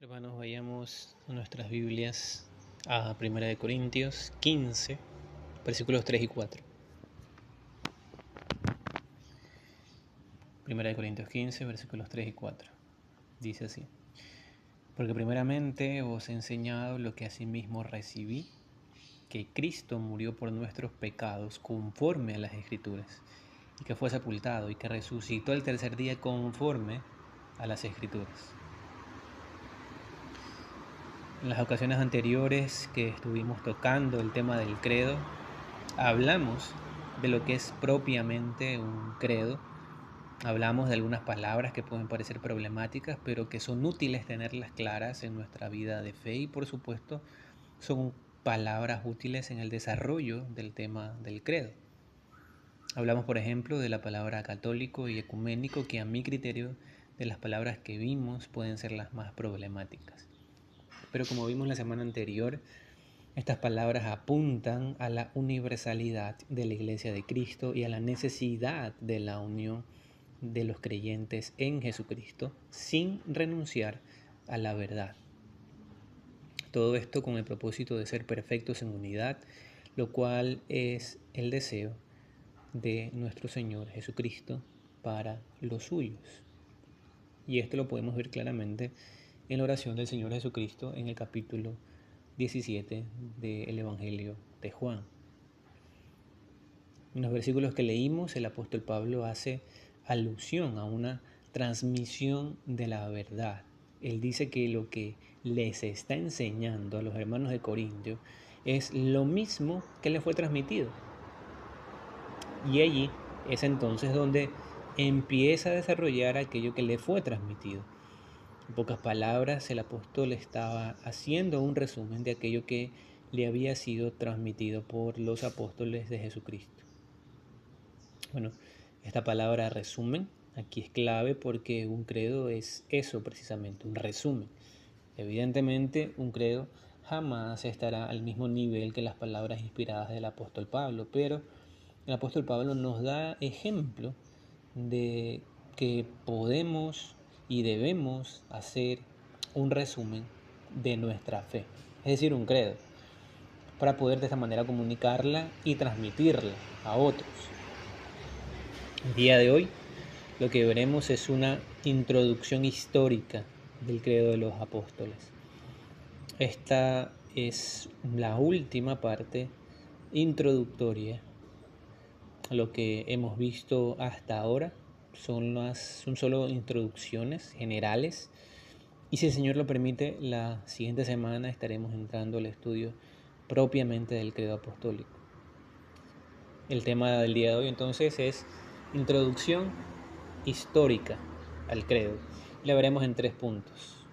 Hermanos, vayamos a nuestras Biblias a 1 Corintios 15, versículos 3 y 4. 1 Corintios 15, versículos 3 y 4. Dice así: Porque primeramente os he enseñado lo que asimismo recibí, que Cristo murió por nuestros pecados conforme a las Escrituras, y que fue sepultado y que resucitó el tercer día conforme a las Escrituras. En las ocasiones anteriores que estuvimos tocando el tema del credo, hablamos de lo que es propiamente un credo. Hablamos de algunas palabras que pueden parecer problemáticas, pero que son útiles tenerlas claras en nuestra vida de fe y, por supuesto, son palabras útiles en el desarrollo del tema del credo. Hablamos, por ejemplo, de la palabra católico y ecuménico, que a mi criterio, de las palabras que vimos, pueden ser las más problemáticas. Pero como vimos la semana anterior, estas palabras apuntan a la universalidad de la Iglesia de Cristo y a la necesidad de la unión de los creyentes en Jesucristo sin renunciar a la verdad. Todo esto con el propósito de ser perfectos en unidad, lo cual es el deseo de nuestro Señor Jesucristo para los suyos. Y esto lo podemos ver claramente en la oración del Señor Jesucristo en el capítulo 17 del Evangelio de Juan. En los versículos que leímos, el apóstol Pablo hace alusión a una transmisión de la verdad. Él dice que lo que les está enseñando a los hermanos de Corintio es lo mismo que les fue transmitido. Y allí es entonces donde empieza a desarrollar aquello que le fue transmitido. En pocas palabras, el apóstol estaba haciendo un resumen de aquello que le había sido transmitido por los apóstoles de Jesucristo. Bueno, esta palabra resumen aquí es clave porque un credo es eso precisamente, un resumen. Evidentemente, un credo jamás estará al mismo nivel que las palabras inspiradas del apóstol Pablo, pero el apóstol Pablo nos da ejemplo de que podemos y debemos hacer un resumen de nuestra fe, es decir, un credo, para poder de esta manera comunicarla y transmitirla a otros. El día de hoy lo que veremos es una introducción histórica del credo de los apóstoles. Esta es la última parte introductoria a lo que hemos visto hasta ahora. Son solo introducciones generales. Y si el Señor lo permite, la siguiente semana estaremos entrando al estudio propiamente del credo apostólico. El tema del día de hoy entonces es introducción histórica al credo. La veremos en 3 puntos.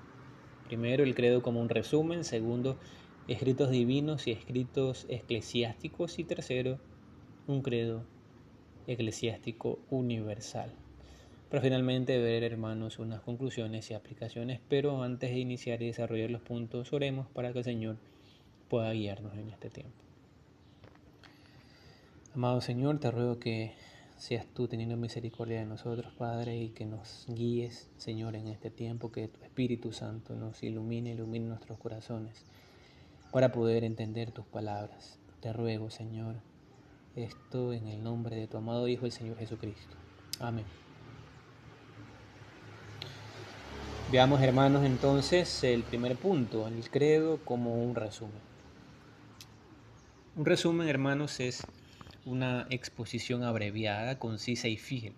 Primero, el credo como un resumen. Segundo, escritos divinos y escritos eclesiásticos. Y tercero, un credo eclesiástico universal. Para finalmente ver, hermanos, unas conclusiones y aplicaciones. Pero antes de iniciar y desarrollar los puntos, oremos para que el Señor pueda guiarnos en este tiempo. Amado Señor, te ruego que seas tú teniendo misericordia de nosotros, Padre, y que nos guíes, Señor, en este tiempo, que tu Espíritu Santo nos ilumine nuestros corazones para poder entender tus palabras. Te ruego, Señor, esto en el nombre de tu amado Hijo, el Señor Jesucristo. Amén. Veamos, hermanos, entonces el primer punto, el credo como un resumen. Un resumen, hermanos, es una exposición abreviada, concisa y fiel.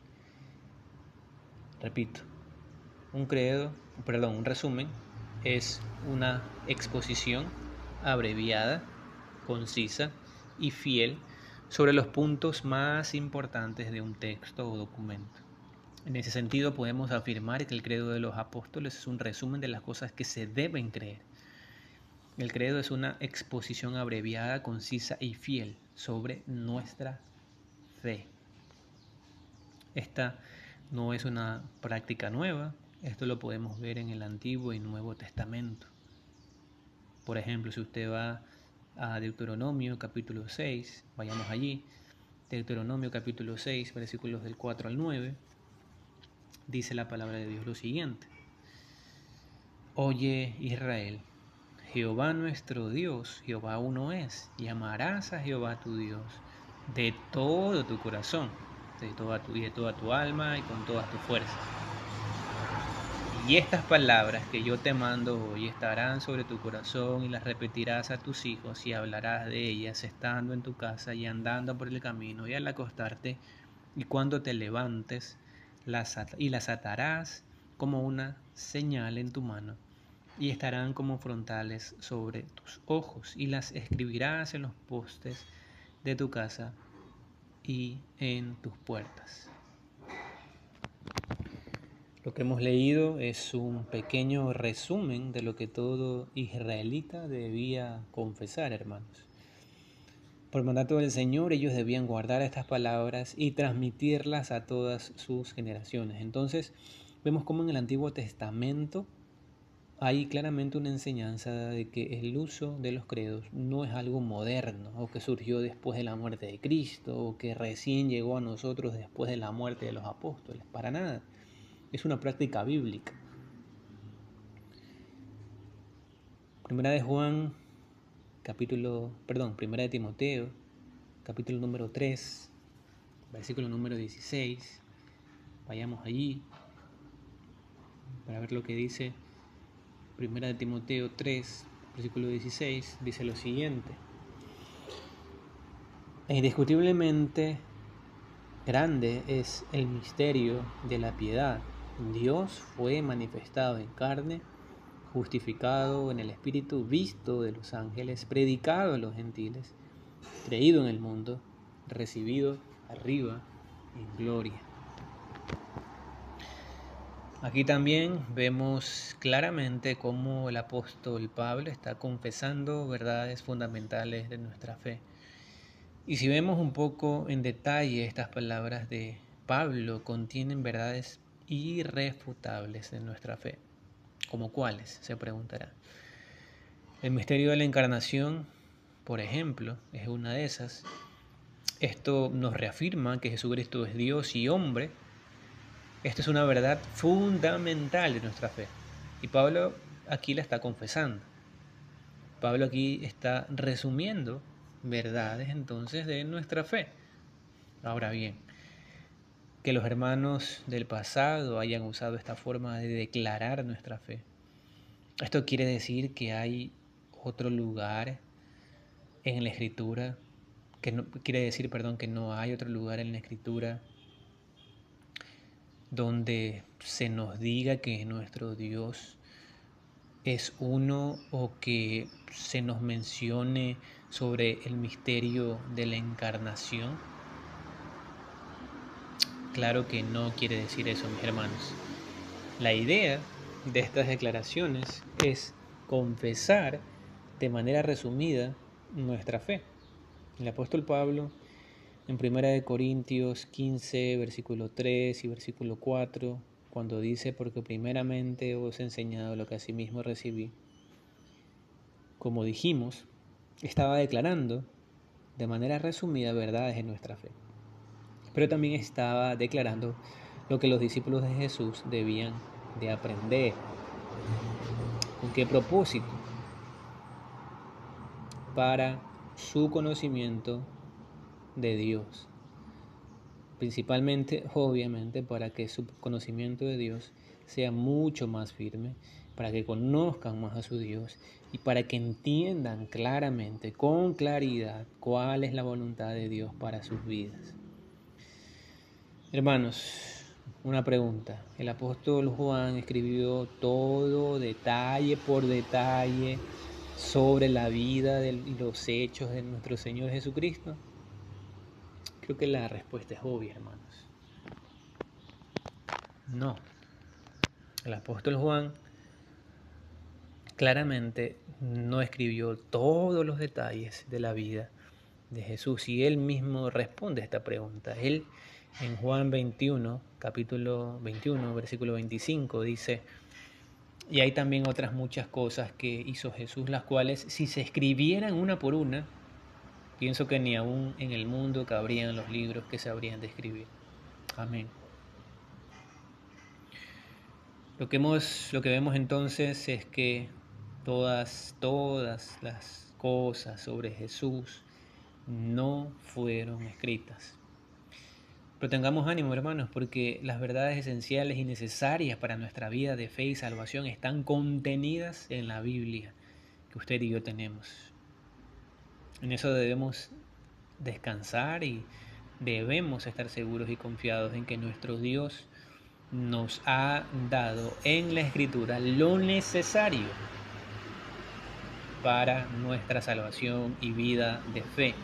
Repito, un resumen es una exposición abreviada, concisa y fiel sobre los puntos más importantes de un texto o documento. En ese sentido, podemos afirmar que el credo de los apóstoles es un resumen de las cosas que se deben creer. El credo es una exposición abreviada, concisa y fiel sobre nuestra fe. Esta no es una práctica nueva, esto lo podemos ver en el Antiguo y Nuevo Testamento. Por ejemplo, si usted va a Deuteronomio capítulo 6, vayamos allí, Deuteronomio capítulo 6, versículos del 4 al 9, dice la palabra de Dios lo siguiente: Oye, Israel, Jehová nuestro Dios, Jehová uno es, y amarás a Jehová tu Dios de todo tu corazón, de toda tu alma y con todas tus fuerzas. Y estas palabras que yo te mando hoy estarán sobre tu corazón y las repetirás a tus hijos y hablarás de ellas estando en tu casa y andando por el camino y al acostarte y cuando te levantes las atarás como una señal en tu mano y estarán como frontales sobre tus ojos y las escribirás en los postes de tu casa y en tus puertas. Lo que hemos leído es un pequeño resumen de lo que todo israelita debía confesar, hermanos. Por mandato del Señor, ellos debían guardar estas palabras y transmitirlas a todas sus generaciones. Entonces, vemos cómo en el Antiguo Testamento hay claramente una enseñanza de que el uso de los credos no es algo moderno o que surgió después de la muerte de Cristo o que recién llegó a nosotros después de la muerte de los apóstoles. Para nada. Es una práctica bíblica. Primera de Timoteo, capítulo número 3, versículo número 16. Vayamos allí para ver lo que dice Primera de Timoteo 3, versículo 16. Dice lo siguiente: indiscutiblemente grande es el misterio de la piedad. Dios fue manifestado en carne, justificado en el Espíritu, visto de los ángeles, predicado a los gentiles, creído en el mundo, recibido arriba en gloria. Aquí también vemos claramente cómo el apóstol Pablo está confesando verdades fundamentales de nuestra fe. Y si vemos un poco en detalle estas palabras de Pablo, contienen verdades irrefutables de nuestra fe. ¿Como cuáles? Se preguntará. El misterio de la encarnación, por ejemplo, es una de esas. Esto nos reafirma que Jesucristo es Dios y hombre. Esto es una verdad fundamental de nuestra fe. Y Pablo aquí la está confesando. Pablo aquí está resumiendo verdades entonces de nuestra fe. Ahora bien, que los hermanos del pasado hayan usado esta forma de declarar nuestra fe. Esto quiere decir que hay otro lugar en la Escritura, que no hay otro lugar en la Escritura donde se nos diga que nuestro Dios es uno o que se nos mencione sobre el misterio de la encarnación. Claro que no quiere decir eso, mis hermanos. La idea de estas declaraciones es confesar de manera resumida nuestra fe. El apóstol Pablo en 1 Corintios 15, versículo 3 y versículo 4, cuando dice: porque primeramente os he enseñado lo que asimismo recibí, como dijimos, estaba declarando de manera resumida verdades en nuestra fe. Pero también estaba declarando lo que los discípulos de Jesús debían de aprender. ¿Con qué propósito? Para su conocimiento de Dios. Principalmente, obviamente, para que su conocimiento de Dios sea mucho más firme, para que conozcan más a su Dios y para que entiendan claramente, con claridad, cuál es la voluntad de Dios para sus vidas. Hermanos, una pregunta. El apóstol Juan escribió todo detalle por detalle sobre la vida y los hechos de nuestro Señor Jesucristo. Creo que la respuesta es obvia, hermanos. No. El apóstol Juan claramente no escribió todos los detalles de la vida de Jesús y él mismo responde a esta pregunta. Él en Juan 21, capítulo 21, versículo 25 dice: y hay también otras muchas cosas que hizo Jesús, las cuales si se escribieran una por una, pienso que ni aún en el mundo cabrían los libros que se habrían de escribir. Amén. Lo que vemos entonces es que todas las cosas sobre Jesús no fueron escritas. Pero tengamos ánimo, hermanos, porque las verdades esenciales y necesarias para nuestra vida de fe y salvación están contenidas en la Biblia que usted y yo tenemos. En eso debemos descansar y debemos estar seguros y confiados en que nuestro Dios nos ha dado en la Escritura lo necesario para nuestra salvación y vida de fe.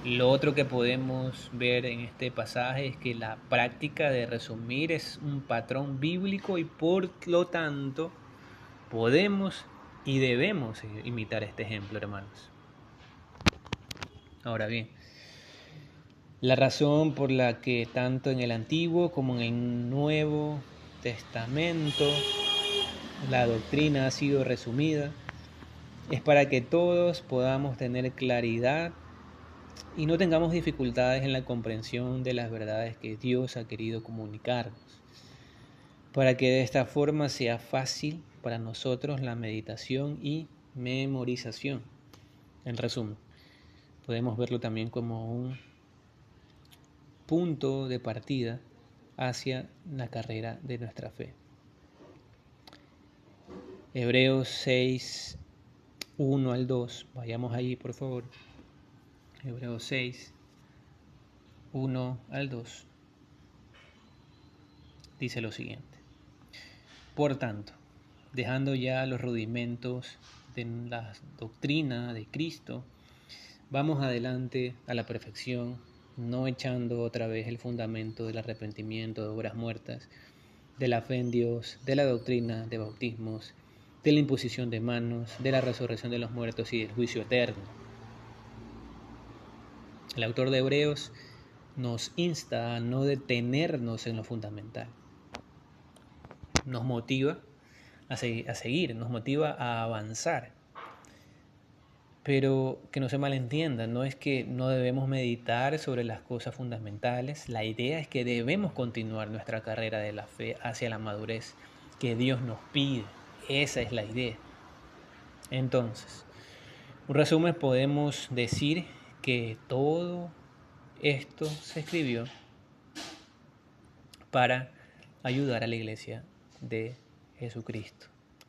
Lo otro que podemos ver en este pasaje es que la práctica de resumir es un patrón bíblico y por lo tanto podemos y debemos imitar este ejemplo, hermanos. Ahora bien, la razón por la que tanto en el Antiguo como en el Nuevo Testamento la doctrina ha sido resumida es para que todos podamos tener claridad y no tengamos dificultades en la comprensión de las verdades que Dios ha querido comunicarnos, para que de esta forma sea fácil para nosotros la meditación y memorización. En resumen, podemos verlo también como un punto de partida hacia la carrera de nuestra fe. Hebreos 6, 1 al 2, vayamos ahí por favor. Hebreos 6, 1 al 2, dice lo siguiente. Por tanto, dejando ya los rudimentos de la doctrina de Cristo, vamos adelante a la perfección, no echando otra vez el fundamento del arrepentimiento de obras muertas, de la fe en Dios, de la doctrina de bautismos, de la imposición de manos, de la resurrección de los muertos y del juicio eterno. El autor de Hebreos nos insta a no detenernos en lo fundamental. Nos motiva a seguir, nos motiva a avanzar. Pero que no se malentienda, no es que no debemos meditar sobre las cosas fundamentales. La idea es que debemos continuar nuestra carrera de la fe hacia la madurez que Dios nos pide. Esa es la idea. Entonces, un resumen, podemos decir que todo esto se escribió para ayudar a la iglesia de Jesucristo.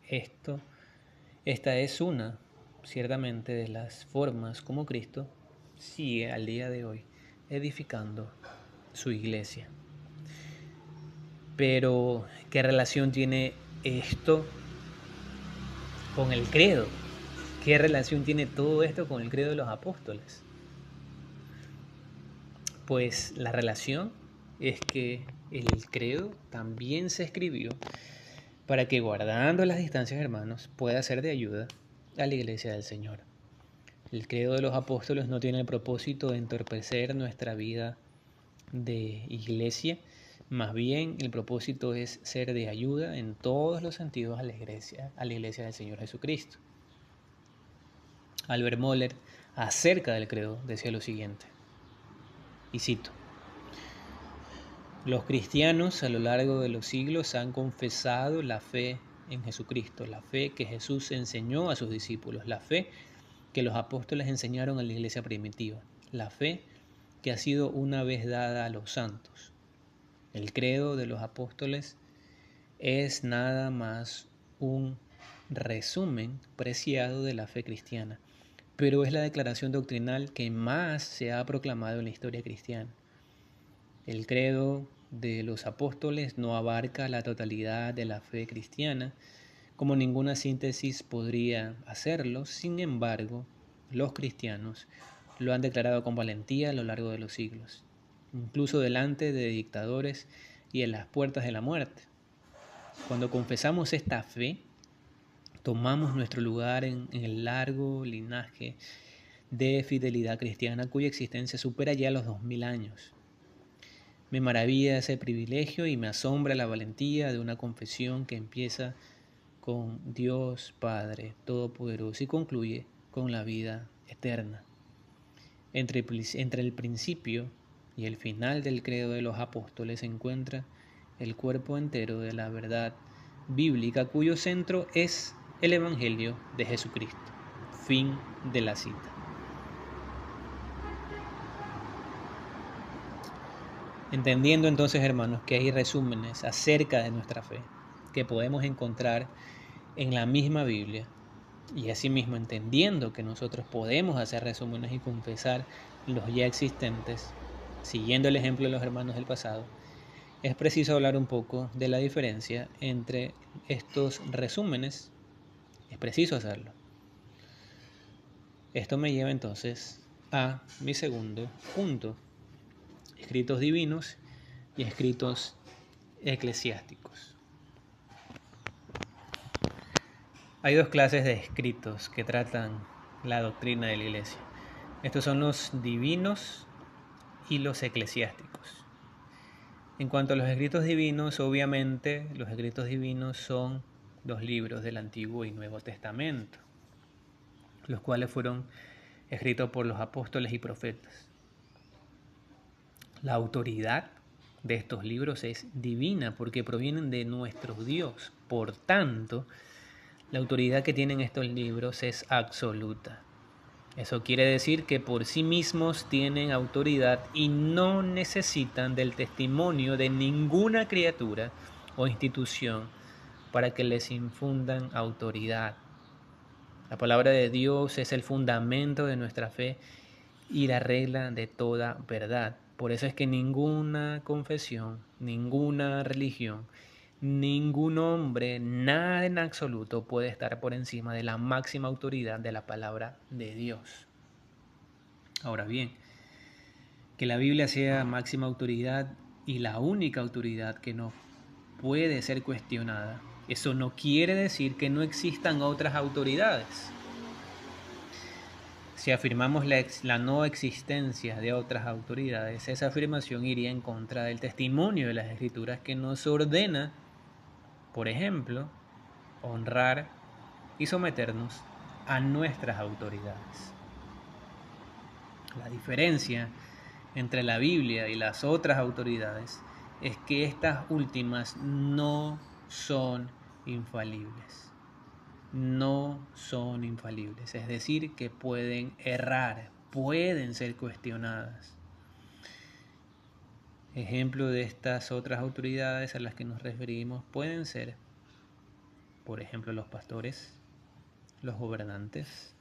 Esta es una, ciertamente, de las formas como Cristo sigue al día de hoy edificando su iglesia. Pero, ¿qué relación tiene esto con el credo? ¿Qué relación tiene todo esto con el credo de los apóstoles? Pues la relación es que el credo también se escribió para que, guardando las distancias, hermanos, pueda ser de ayuda a la iglesia del Señor. El credo de los apóstoles no tiene el propósito de entorpecer nuestra vida de iglesia, más bien el propósito es ser de ayuda en todos los sentidos a la iglesia del Señor Jesucristo. Albert Mohler, acerca del credo, decía lo siguiente, y cito: los cristianos a lo largo de los siglos han confesado la fe en Jesucristo, la fe que Jesús enseñó a sus discípulos, la fe que los apóstoles enseñaron a la iglesia primitiva, la fe que ha sido una vez dada a los santos. El credo de los apóstoles es nada más un resumen preciado de la fe cristiana, pero es la declaración doctrinal que más se ha proclamado en la historia cristiana. El credo de los apóstoles no abarca la totalidad de la fe cristiana, como ninguna síntesis podría hacerlo. Sin embargo, los cristianos lo han declarado con valentía a lo largo de los siglos, incluso delante de dictadores y en las puertas de la muerte. Cuando confesamos esta fe, tomamos nuestro lugar en el largo linaje de fidelidad cristiana cuya existencia supera ya los 2000 años. Me maravilla ese privilegio y me asombra la valentía de una confesión que empieza con Dios Padre Todopoderoso y concluye con la vida eterna. Entre el principio y el final del credo de los apóstoles se encuentra el cuerpo entero de la verdad bíblica cuyo centro es el Evangelio de Jesucristo. Fin de la cita. Entendiendo entonces, hermanos, que hay resúmenes acerca de nuestra fe que podemos encontrar en la misma Biblia, y asimismo entendiendo que nosotros podemos hacer resúmenes y confesar los ya existentes, siguiendo el ejemplo de los hermanos del pasado, es preciso hablar un poco de la diferencia entre estos resúmenes. Es preciso hacerlo. Esto me lleva entonces a mi segundo punto: escritos divinos y escritos eclesiásticos. Hay dos clases de escritos que tratan la doctrina de la Iglesia. Estos son los divinos y los eclesiásticos. En cuanto a los escritos divinos, obviamente los escritos divinos son los libros del Antiguo y Nuevo Testamento, los cuales fueron escritos por los apóstoles y profetas. La autoridad de estos libros es divina porque provienen de nuestro Dios. Por tanto, la autoridad que tienen estos libros es absoluta. Eso quiere decir que por sí mismos tienen autoridad y no necesitan del testimonio de ninguna criatura o institución para que les infundan autoridad. La palabra de Dios es el fundamento de nuestra fe y la regla de toda verdad. Por eso es que ninguna confesión, ninguna religión, ningún hombre, nada en absoluto puede estar por encima de la máxima autoridad de la palabra de Dios. Ahora bien, que la Biblia sea máxima autoridad y la única autoridad que no puede ser cuestionada, eso no quiere decir que no existan otras autoridades. Si afirmamos la no existencia de otras autoridades, esa afirmación iría en contra del testimonio de las Escrituras que nos ordena, por ejemplo, honrar y someternos a nuestras autoridades. La diferencia entre la Biblia y las otras autoridades es que estas últimas no son infalibles. No son infalibles, es decir, que pueden errar, pueden ser cuestionadas. Ejemplo de estas otras autoridades a las que nos referimos pueden ser, por ejemplo, los pastores, los gobernantes,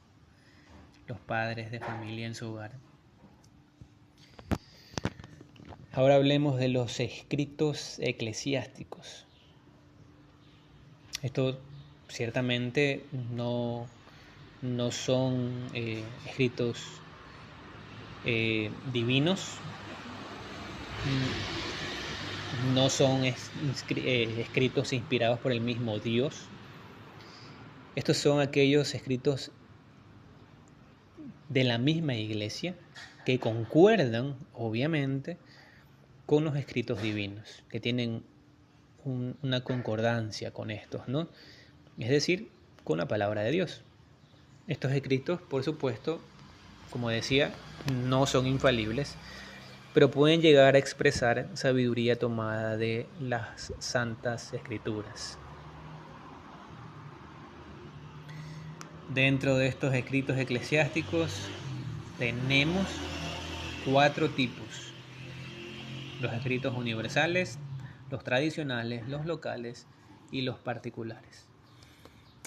los padres de familia en su hogar. Ahora hablemos de los escritos eclesiásticos. Esto ciertamente no son escritos divinos, no son escritos inspirados por el mismo Dios. Estos son aquellos escritos de la misma iglesia que concuerdan, obviamente, con los escritos divinos, que tienen una concordancia con estos, ¿no? Es decir, con la palabra de Dios. Estos escritos, por supuesto, como decía, no son infalibles, pero pueden llegar a expresar sabiduría tomada de las santas escrituras. Dentro de estos escritos eclesiásticos tenemos 4 tipos: los escritos universales, los tradicionales, los locales y los particulares.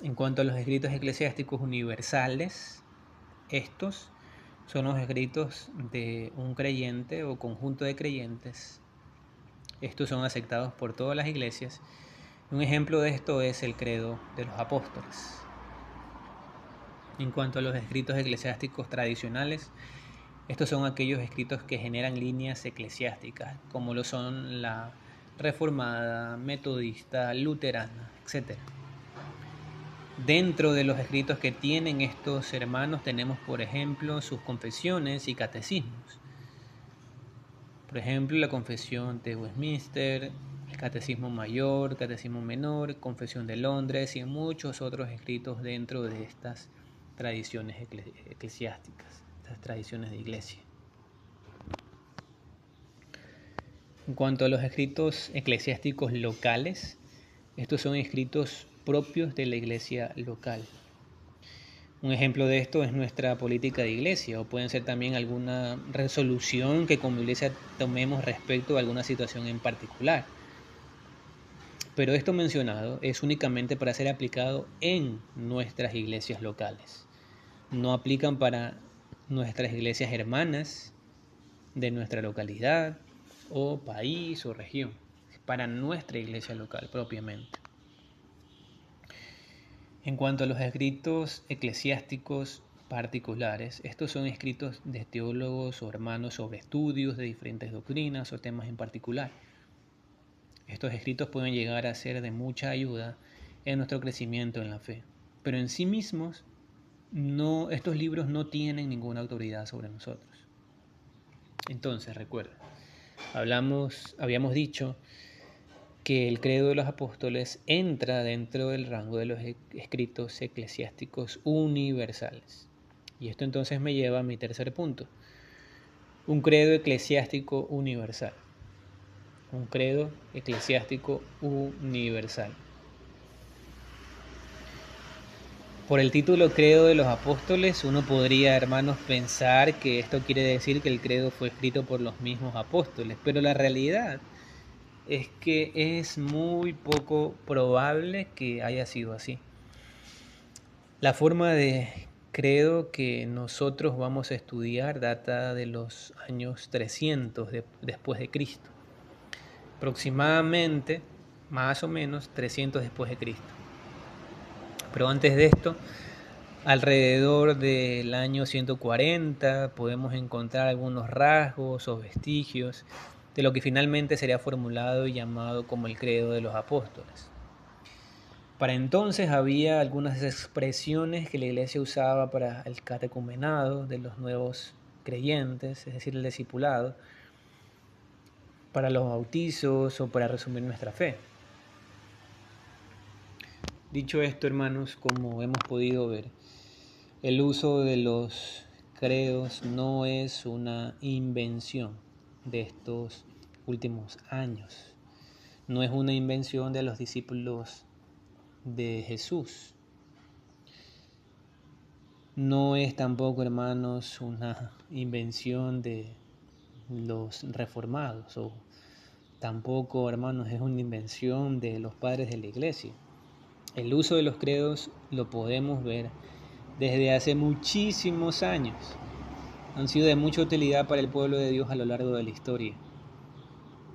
En cuanto a los escritos eclesiásticos universales, estos son los escritos de un creyente o conjunto de creyentes. Estos son aceptados por todas las iglesias. Un ejemplo de esto es el credo de los apóstoles. En cuanto a los escritos eclesiásticos tradicionales, estos son aquellos escritos que generan líneas eclesiásticas, como lo son la reformada, metodista, luterana, etc. Dentro de los escritos que tienen estos hermanos tenemos, por ejemplo, sus confesiones y catecismos. Por ejemplo, la confesión de Westminster, el catecismo mayor, catecismo menor, confesión de Londres y muchos otros escritos dentro de estas tradiciones eclesiásticas, estas tradiciones de iglesia. En cuanto a los escritos eclesiásticos locales, estos son escritos propios de la iglesia local. Un ejemplo de esto es nuestra política de iglesia, o pueden ser también alguna resolución que como iglesia tomemos respecto a alguna situación en particular. Pero esto mencionado es únicamente para ser aplicado en nuestras iglesias locales. No aplican para nuestras iglesias hermanas de nuestra localidad o país o región. Es para nuestra iglesia local propiamente. En cuanto a los escritos eclesiásticos particulares, estos son escritos de teólogos o hermanos sobre estudios de diferentes doctrinas o temas en particular. Estos escritos pueden llegar a ser de mucha ayuda en nuestro crecimiento en la fe, pero en sí mismos estos libros no tienen ninguna autoridad sobre nosotros. Entonces, recuerda, habíamos dicho que el credo de los apóstoles entra dentro del rango de los escritos eclesiásticos universales. Y esto entonces me lleva a mi tercer punto. Un credo eclesiástico universal. Un credo eclesiástico universal. Por el título Credo de los Apóstoles, uno podría, hermanos, pensar que esto quiere decir que el credo fue escrito por los mismos apóstoles, pero la realidad es que es muy poco probable que haya sido así. La forma de credo que nosotros vamos a estudiar data de los años 300 después de Cristo. Aproximadamente, más o menos, 300 después de Cristo. Pero antes de esto, alrededor del año 140 podemos encontrar algunos rasgos o vestigios de lo que finalmente sería formulado y llamado como el credo de los apóstoles. Para entonces había algunas expresiones que la iglesia usaba para el catecumenado de los nuevos creyentes, es decir, el discipulado, para los bautizos o para resumir nuestra fe. Dicho esto, hermanos, como hemos podido ver, el uso de los credos no es una invención de estos últimos años. No es una invención de los discípulos de Jesús. No es tampoco, hermanos, una invención de los reformados, o tampoco, hermanos, es una invención de los padres de la iglesia. El uso de los credos lo podemos ver desde hace muchísimos años. Han sido de mucha utilidad para el pueblo de Dios a lo largo de la historia.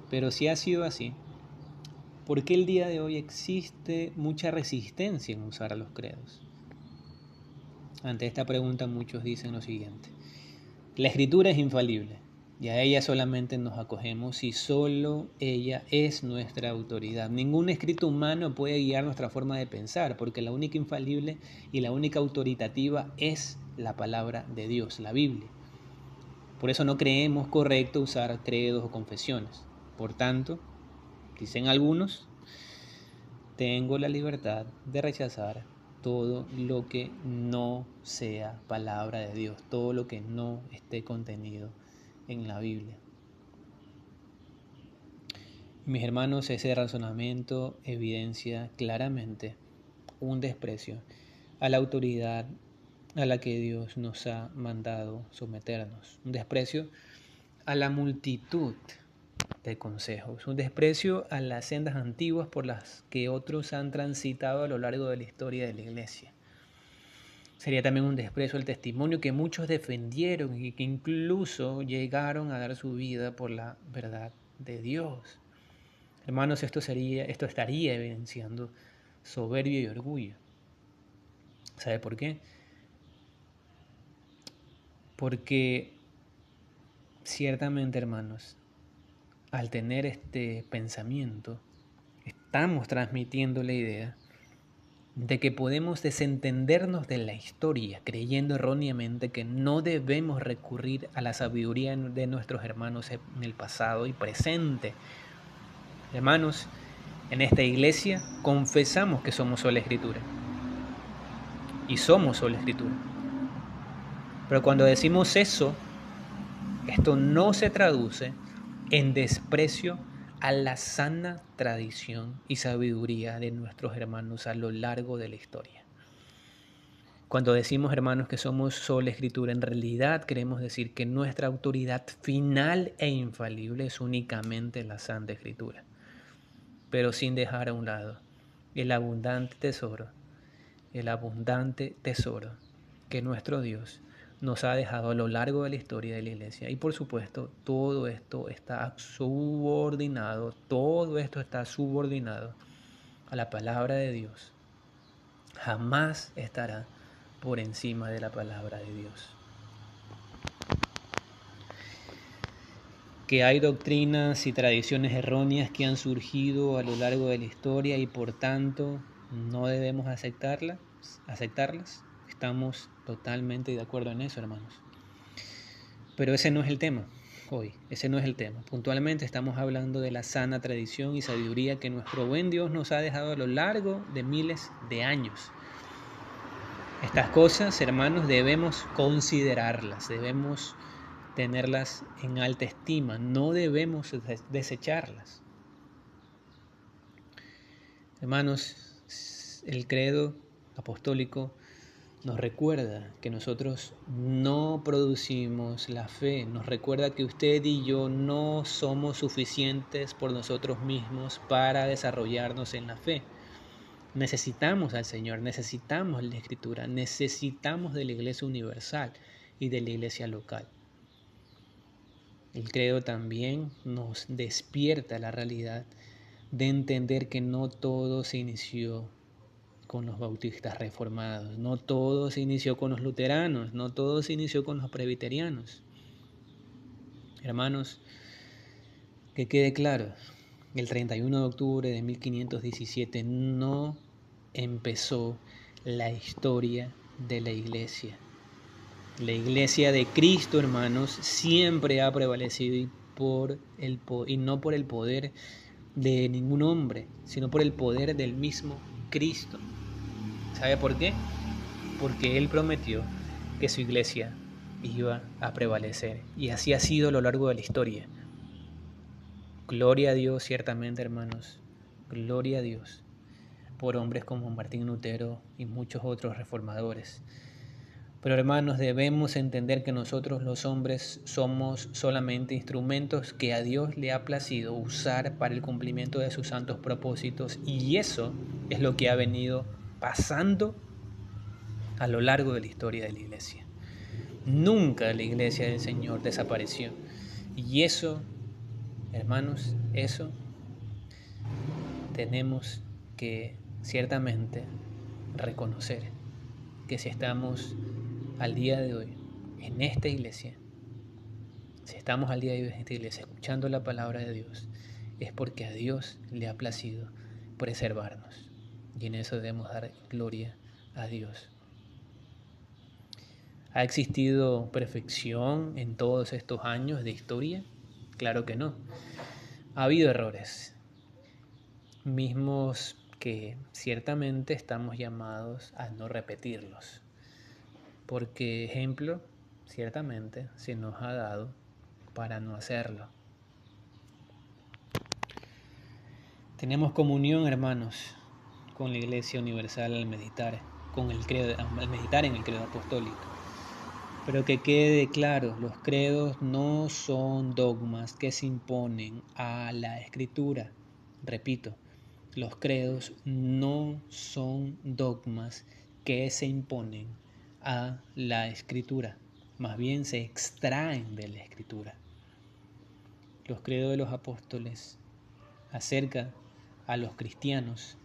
Pero si ha sido así, ¿por qué el día de hoy existe mucha resistencia en usar los credos? Ante esta pregunta muchos dicen lo siguiente: la escritura es infalible y a ella solamente nos acogemos y solo ella es nuestra autoridad. Ningún escrito humano puede guiar nuestra forma de pensar, porque la única infalible y la única autoritativa es la palabra de Dios, la Biblia. Por eso no creemos correcto usar credos o confesiones. Por tanto, dicen algunos, tengo la libertad de rechazar todo lo que no sea palabra de Dios, todo lo que no esté contenido en la Biblia. Mis hermanos, ese razonamiento evidencia claramente un desprecio a la autoridad a la que Dios nos ha mandado someternos, un desprecio a la multitud de consejos, un desprecio a las sendas antiguas por las que otros han transitado a lo largo de la historia de la iglesia. Sería también un desprecio al testimonio que muchos defendieron y que incluso llegaron a dar su vida por la verdad de Dios. Hermanos, esto estaría evidenciando soberbia y orgullo. ¿Sabe por qué? Porque ciertamente, hermanos, al tener este pensamiento, estamos transmitiendo la idea de que podemos desentendernos de la historia, creyendo erróneamente que no debemos recurrir a la sabiduría de nuestros hermanos en el pasado y presente. Hermanos, en esta iglesia confesamos que somos sola Escritura. Y somos sola Escritura. Pero cuando decimos eso, esto no se traduce en desprecio a la sana tradición y sabiduría de nuestros hermanos a lo largo de la historia. Cuando decimos, hermanos, que somos sola escritura, en realidad queremos decir que nuestra autoridad final e infalible es únicamente la Santa Escritura, pero sin dejar a un lado el abundante tesoro que nuestro Dios nos ha dejado a lo largo de la historia de la Iglesia. Y por supuesto, todo esto está subordinado a la palabra de Dios. Jamás estará por encima de la palabra de Dios. Que hay doctrinas y tradiciones erróneas que han surgido a lo largo de la historia y por tanto no debemos aceptarlas. Estamos totalmente de acuerdo en eso, hermanos. Pero ese no es el tema hoy, ese no es el tema. Puntualmente estamos hablando de la sana tradición y sabiduría que nuestro buen Dios nos ha dejado a lo largo de miles de años. Estas cosas, hermanos, debemos considerarlas, debemos tenerlas en alta estima, no debemos desecharlas. Hermanos, el credo apostólico nos recuerda que nosotros no producimos la fe, nos recuerda que usted y yo no somos suficientes por nosotros mismos para desarrollarnos en la fe. Necesitamos al Señor, necesitamos la Escritura, necesitamos de la Iglesia universal y de la Iglesia local. El credo también nos despierta la realidad de entender que no todo se inició con los bautistas reformados, no todo se inició con los luteranos, no todo se inició con los presbiterianos. Hermanos, que quede claro, el 31 de octubre de 1517 no empezó la historia de la Iglesia. La Iglesia de Cristo, hermanos, siempre ha prevalecido y no por el poder de ningún hombre, sino por el poder del mismo Cristo. ¿Sabe por qué? Porque Él prometió que su Iglesia iba a prevalecer. Y así ha sido a lo largo de la historia. Gloria a Dios, ciertamente, hermanos. Gloria a Dios por hombres como Martín Lutero y muchos otros reformadores. Pero hermanos, debemos entender que nosotros los hombres somos solamente instrumentos que a Dios le ha placido usar para el cumplimiento de sus santos propósitos, y eso es lo que ha venido pasando a lo largo de la historia de la Iglesia. Nunca la Iglesia del Señor desapareció, y eso, hermanos, eso tenemos que ciertamente reconocer, que si estamos al día de hoy en esta iglesia, escuchando la palabra de Dios, es porque a Dios le ha placido preservarnos, y en eso debemos dar gloria a Dios. ¿Ha existido perfección en todos estos años de historia? Claro que no. Ha habido errores, mismos que ciertamente estamos llamados a no repetirlos, porque ejemplo ciertamente se nos ha dado para no hacerlo. Tenemos comunión, hermanos, con la Iglesia Universal al meditar en el credo apostólico. Pero que quede claro, los credos no son dogmas que se imponen a la Escritura. Repito, los credos no son dogmas que se imponen a la Escritura, más bien se extraen de la Escritura. Los credos de los apóstoles acercan a los cristianos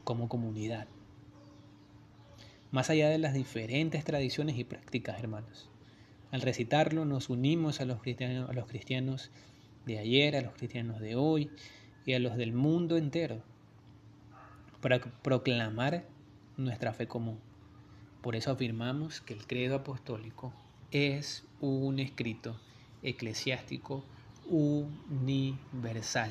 como comunidad, más allá de las diferentes tradiciones y prácticas, hermanos. Al recitarlo nos unimos a los cristianos de ayer, a los cristianos de hoy y a los del mundo entero para proclamar nuestra fe común. Por eso afirmamos que el credo apostólico es un escrito eclesiástico universal.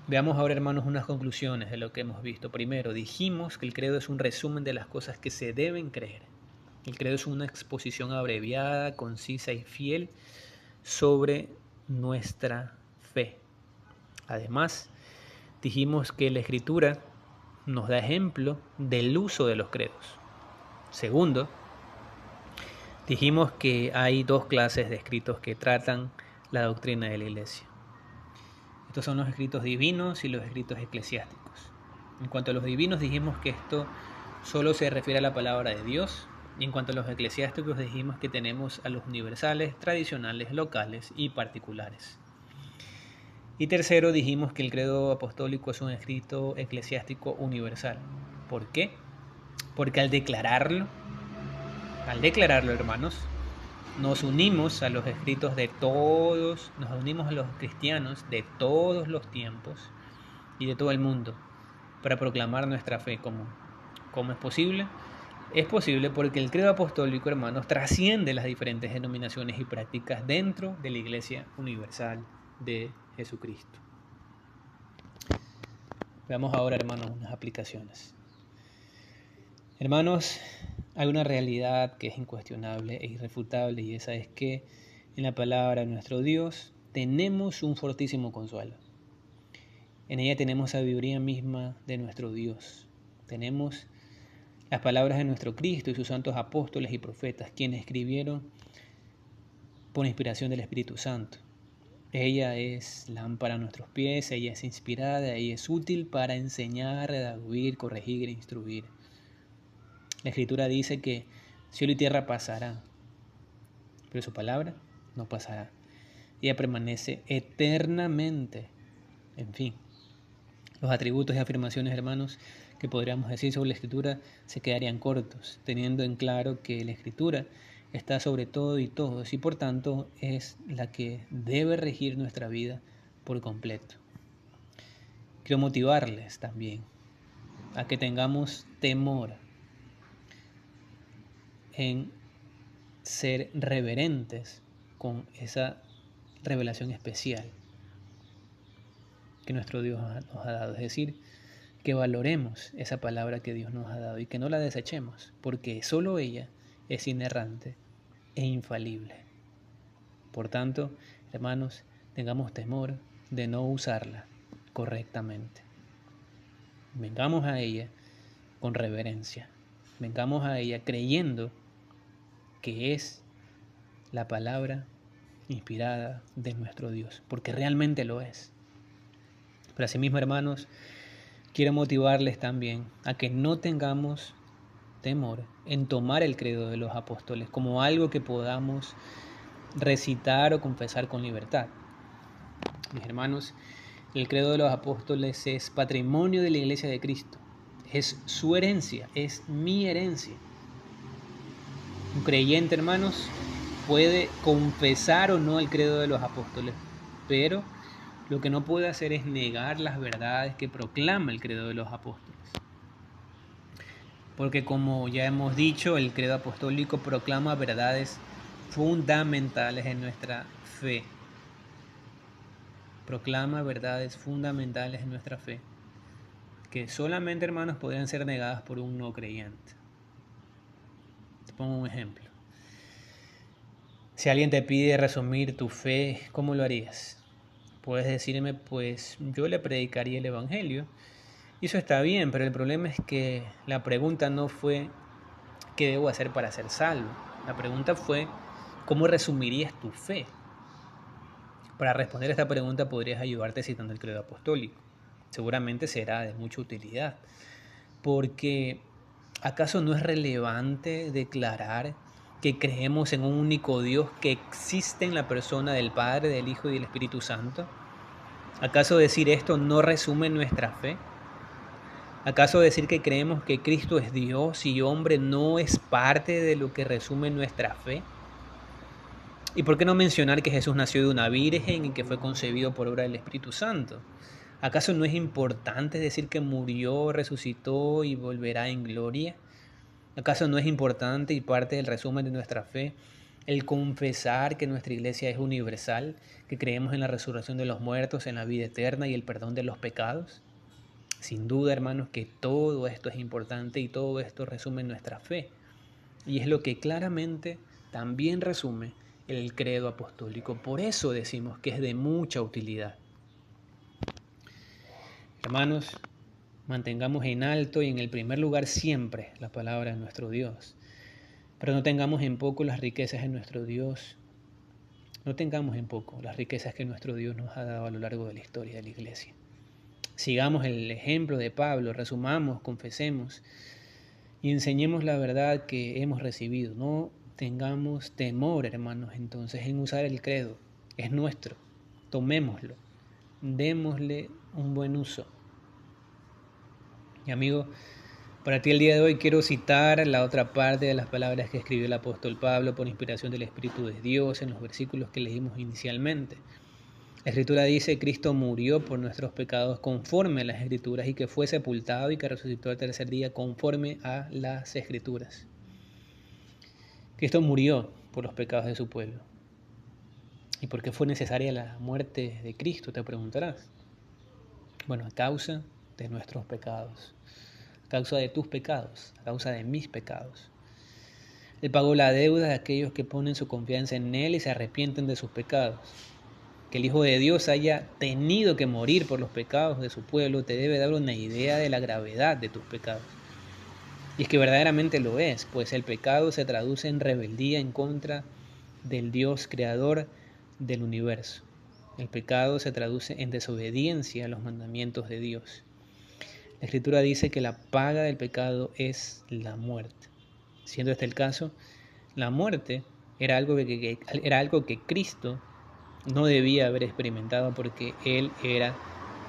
Veamos ahora, hermanos, unas conclusiones de lo que hemos visto. Primero, dijimos que el credo es un resumen de las cosas que se deben creer. El credo es una exposición abreviada, concisa y fiel sobre nuestra fe. Además, dijimos que la Escritura nos da ejemplo del uso de los credos. Segundo, dijimos que hay dos clases de escritos que tratan la doctrina de la Iglesia. Estos son los escritos divinos y los escritos eclesiásticos. En cuanto a los divinos, dijimos que esto solo se refiere a la palabra de Dios. Y en cuanto a los eclesiásticos, dijimos que tenemos a los universales, tradicionales, locales y particulares. Y tercero, dijimos que el credo apostólico es un escrito eclesiástico universal. ¿Por qué? Porque al declararlo, hermanos, nos unimos a los escritos de todos, nos unimos a los cristianos de todos los tiempos y de todo el mundo para proclamar nuestra fe común. ¿Cómo es posible? Es posible porque el credo apostólico, hermanos, trasciende las diferentes denominaciones y prácticas dentro de la Iglesia Universal de Jesucristo. Veamos ahora, hermanos, unas aplicaciones. Hermanos, hay una realidad que es incuestionable e irrefutable, y esa es que en la palabra de nuestro Dios tenemos un fortísimo consuelo. En ella tenemos sabiduría misma de nuestro Dios. Tenemos las palabras de nuestro Cristo y sus santos apóstoles y profetas, quienes escribieron por inspiración del Espíritu Santo. Ella es lámpara a nuestros pies, ella es inspirada, ella es útil para enseñar, redarguir, corregir e instruir. La Escritura dice que cielo y tierra pasarán, pero su palabra no pasará. Ella permanece eternamente. En fin, los atributos y afirmaciones, hermanos, que podríamos decir sobre la Escritura se quedarían cortos, teniendo en claro que la Escritura está sobre todo y todos, y por tanto es la que debe regir nuestra vida por completo. Quiero motivarles también a que tengamos temor en ser reverentes con esa revelación especial que nuestro Dios nos ha dado. Es decir, que valoremos esa palabra que Dios nos ha dado y que no la desechemos, porque solo ella es inerrante e infalible. Por tanto, hermanos, tengamos temor de no usarla correctamente. Vengamos a ella con reverencia. Vengamos a ella creyendo que es la palabra inspirada de nuestro Dios, porque realmente lo es. Pero asimismo, hermanos, quiero motivarles también a que no tengamos temor en tomar el credo de los apóstoles como algo que podamos recitar o confesar con libertad. Mis hermanos, el credo de los apóstoles es patrimonio de la Iglesia de Cristo. Es su herencia, es mi herencia. Un creyente, hermanos, puede confesar o no el credo de los apóstoles, pero lo que no puede hacer es negar las verdades que proclama el credo de los apóstoles. Porque como ya hemos dicho, el credo apostólico proclama verdades fundamentales en nuestra fe. Proclama verdades fundamentales en nuestra fe, que solamente, hermanos, podrían ser negadas por un no creyente. Te pongo un ejemplo. Si alguien te pide resumir tu fe, ¿cómo lo harías? Puedes decirme, pues yo le predicaría el Evangelio. Y eso está bien, pero el problema es que la pregunta no fue ¿qué debo hacer para ser salvo? La pregunta fue ¿cómo resumirías tu fe? Para responder a esta pregunta podrías ayudarte citando el credo apostólico. Seguramente será de mucha utilidad. Porque ¿acaso no es relevante declarar que creemos en un único Dios que existe en la persona del Padre, del Hijo y del Espíritu Santo? ¿Acaso decir esto no resume nuestra fe? ¿Acaso decir que creemos que Cristo es Dios y hombre no es parte de lo que resume nuestra fe? ¿Y por qué no mencionar que Jesús nació de una virgen y que fue concebido por obra del Espíritu Santo? ¿Acaso no es importante decir que murió, resucitó y volverá en gloria? ¿Acaso no es importante y parte del resumen de nuestra fe el confesar que nuestra iglesia es universal, que creemos en la resurrección de los muertos, en la vida eterna y el perdón de los pecados? Sin duda, hermanos, que todo esto es importante y todo esto resume nuestra fe. Y es lo que claramente también resume el credo apostólico. Por eso decimos que es de mucha utilidad. Hermanos, mantengamos en alto y en el primer lugar siempre la palabra de nuestro Dios. Pero no tengamos en poco las riquezas de nuestro Dios. No tengamos en poco las riquezas que nuestro Dios nos ha dado a lo largo de la historia de la Iglesia. Sigamos el ejemplo de Pablo, resumamos, confesemos y enseñemos la verdad que hemos recibido. No tengamos temor, hermanos, entonces en usar el credo. Es nuestro. Tomémoslo. Démosle un buen uso. Y amigo, para ti el día de hoy quiero citar la otra parte de las palabras que escribió el apóstol Pablo por inspiración del Espíritu de Dios en los versículos que leímos inicialmente. La Escritura dice: Cristo murió por nuestros pecados conforme a las Escrituras y que fue sepultado y que resucitó al tercer día conforme a las Escrituras. Cristo murió por los pecados de su pueblo. ¿Y por qué fue necesaria la muerte de Cristo? Te preguntarás. Bueno, a causa de nuestros pecados, a causa de tus pecados, a causa de mis pecados. Él pagó la deuda de aquellos que ponen su confianza en Él y se arrepienten de sus pecados. Que el Hijo de Dios haya tenido que morir por los pecados de su pueblo te debe dar una idea de la gravedad de tus pecados. Y es que verdaderamente lo es, pues el pecado se traduce en rebeldía en contra del Dios creador del universo. El pecado se traduce en desobediencia a los mandamientos de Dios. La Escritura dice que la paga del pecado es la muerte. Siendo este el caso, la muerte era algo que Cristo no debía haber experimentado porque Él era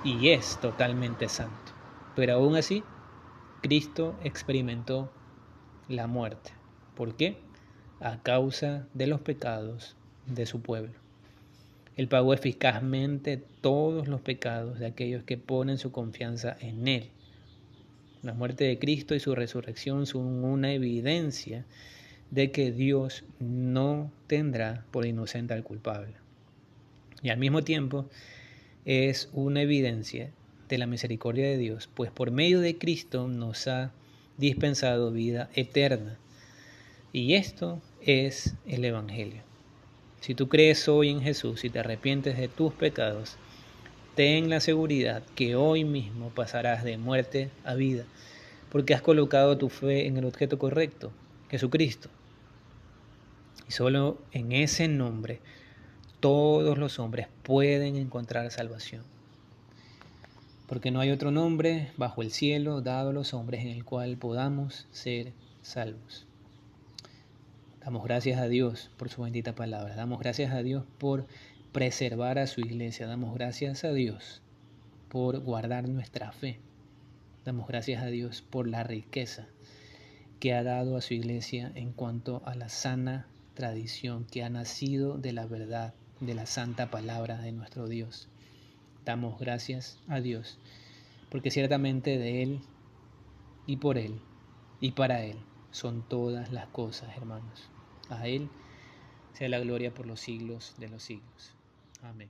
y es totalmente santo. Pero aún así, Cristo experimentó la muerte. ¿Por qué? A causa de los pecados de su pueblo. Él pagó eficazmente todos los pecados de aquellos que ponen su confianza en Él. La muerte de Cristo y su resurrección son una evidencia de que Dios no tendrá por inocente al culpable. Y al mismo tiempo es una evidencia de la misericordia de Dios, pues por medio de Cristo nos ha dispensado vida eterna. Y esto es el Evangelio. Si tú crees hoy en Jesús y te arrepientes de tus pecados, ten la seguridad que hoy mismo pasarás de muerte a vida, porque has colocado tu fe en el objeto correcto, Jesucristo. Y solo en ese nombre todos los hombres pueden encontrar salvación. Porque no hay otro nombre bajo el cielo dado a los hombres en el cual podamos ser salvos. Damos gracias a Dios por su bendita palabra. Damos gracias a Dios por preservar a su iglesia. Damos gracias a Dios por guardar nuestra fe. Damos gracias a Dios por la riqueza que ha dado a su iglesia en cuanto a la sana tradición que ha nacido de la verdad, de la santa palabra de nuestro Dios. Damos gracias a Dios, porque ciertamente de Él y por Él y para Él son todas las cosas, hermanos. A Él sea la gloria por los siglos de los siglos. Amén.